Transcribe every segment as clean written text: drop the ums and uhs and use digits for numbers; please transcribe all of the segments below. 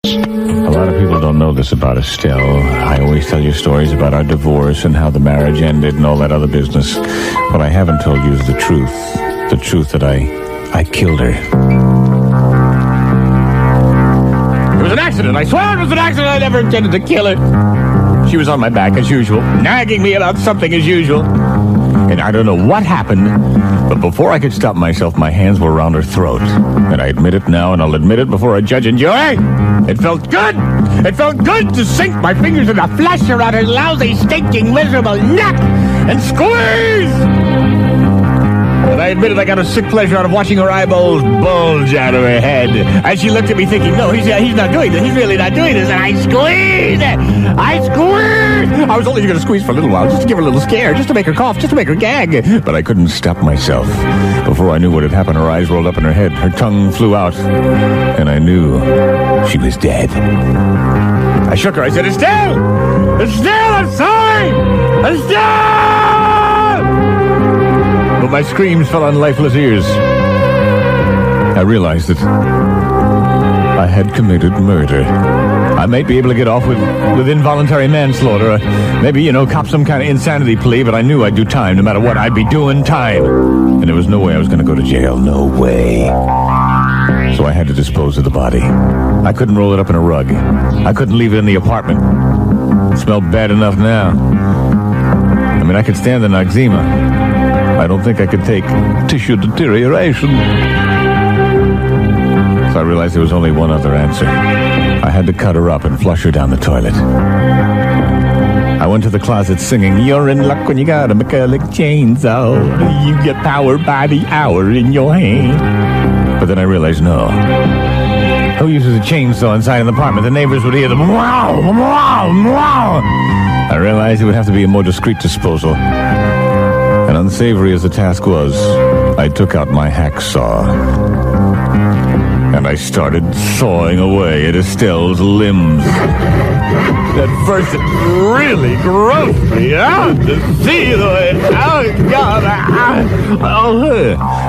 A lot of people don't know this about Estelle. I always tell you stories about our divorce and how the marriage ended and all that other business. What I haven't told you is the truth. The truth that I killed her. It was an accident. I swear it was an accident. I never intended to kill her. She was on my back as usual, nagging me about something as usual. And I don't know what happened, but before I could stop myself, my hands were around her throat. And I admit it now, and I'll admit it before a judge and jury. It felt good. It felt good to sink my fingers in the flesh around her lousy, stinking, miserable neck and squeeze. And I admitted I got a sick pleasure out of watching her eyeballs bulge out of her head. And she looked at me thinking, no, he's not doing this. He's really not doing this. And I squeezed. I was only going to squeeze for a little while, just to give her a little scare, just to make her cough, just to make her gag. But I couldn't stop myself. Before I knew what had happened, her eyes rolled up in her head. Her tongue flew out. And I knew she was dead. I shook her. I said, Estelle! Estelle, I'm sorry! Estelle! But my screams fell on lifeless ears. I realized that I had committed murder. I might be able to get off with involuntary manslaughter. Maybe, cop some kind of insanity plea, but I knew I'd do time. No matter what, I'd be doing time. And there was no way I was going to go to jail. No way. So I had to dispose of the body. I couldn't roll it up in a rug. I couldn't leave it in the apartment. It smelled bad enough now. I mean, I could stand the noxema. I don't think I could take tissue deterioration. So I realized there was only one other answer. I had to cut her up and flush her down the toilet. I went to the closet singing, "You're in luck when you got a mechanic chainsaw. You get power by the hour in your hand." But then I realized, no. Who uses a chainsaw inside an apartment? The neighbors would hear them. Wow, wow, wow. I realized it would have to be a more discreet disposal. And unsavory as the task was, I took out my hacksaw. And I started sawing away at Estelle's limbs. At first, it really grossed me out to see the way, oh God,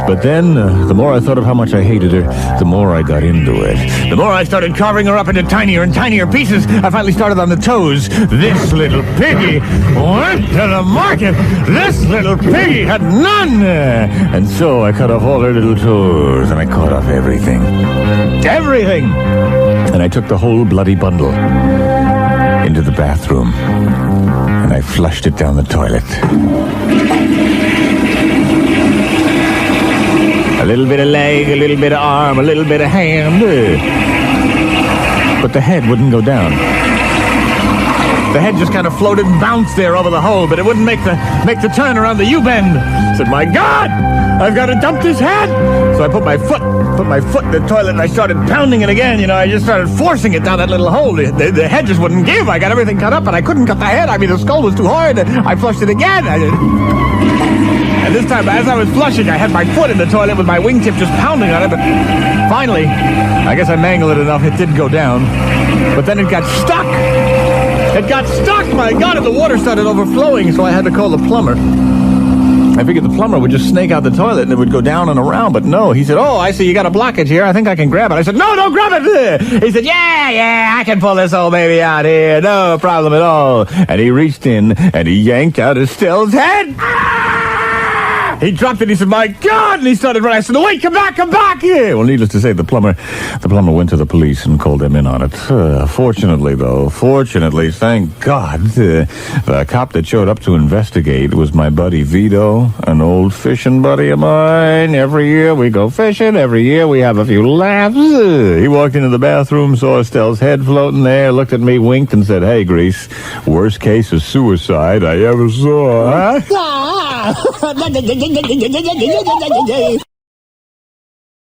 But then, the more I thought of how much I hated her, the more I got into it. The more I started carving her up into tinier and tinier pieces, I finally started on the toes. This little piggy went to the market. This little piggy had none. And so I cut off all her little toes, and I cut off everything. Everything! And I took the whole bloody bundle into the bathroom, and I flushed it down the toilet. A little bit of leg, a little bit of arm, a little bit of hand. But the head wouldn't go down. The head just kind of floated and bounced there over the hole, but it wouldn't make the turn around the U-bend. I said, my God, I've got to dump this head. So I put my foot in the toilet and I started pounding it again. I just started forcing it down that little hole. The head just wouldn't give. I got everything cut up, but I couldn't cut the head. I mean, the skull was too hard. I flushed it again. And this time, as I was flushing, I had my foot in the toilet with my wingtip just pounding on it. But finally, I guess I mangled it enough. It did go down. But then it got stuck. It got stuck, my God, and the water started overflowing, so I had to call the plumber. I figured the plumber would just snake out the toilet and it would go down and around, but no. He said, oh, I see you got a blockage here. I think I can grab it. I said, no, don't grab it. He said, yeah, I can pull this old baby out here. No problem at all. And he reached in and he yanked out Estelle's head. He dropped it. He said, my God. And he started running. I said, wait, come back. Yeah. Well, needless to say, the plumber went to the police and called them in on it. Fortunately, thank God, the cop that showed up to investigate was my buddy Vito, an old fishing buddy of mine. Every year we go fishing. Every year we have a few laughs. He walked into the bathroom, saw Estelle's head floating there, looked at me, winked, and said, hey, Grease, worst case of suicide I ever saw. Huh?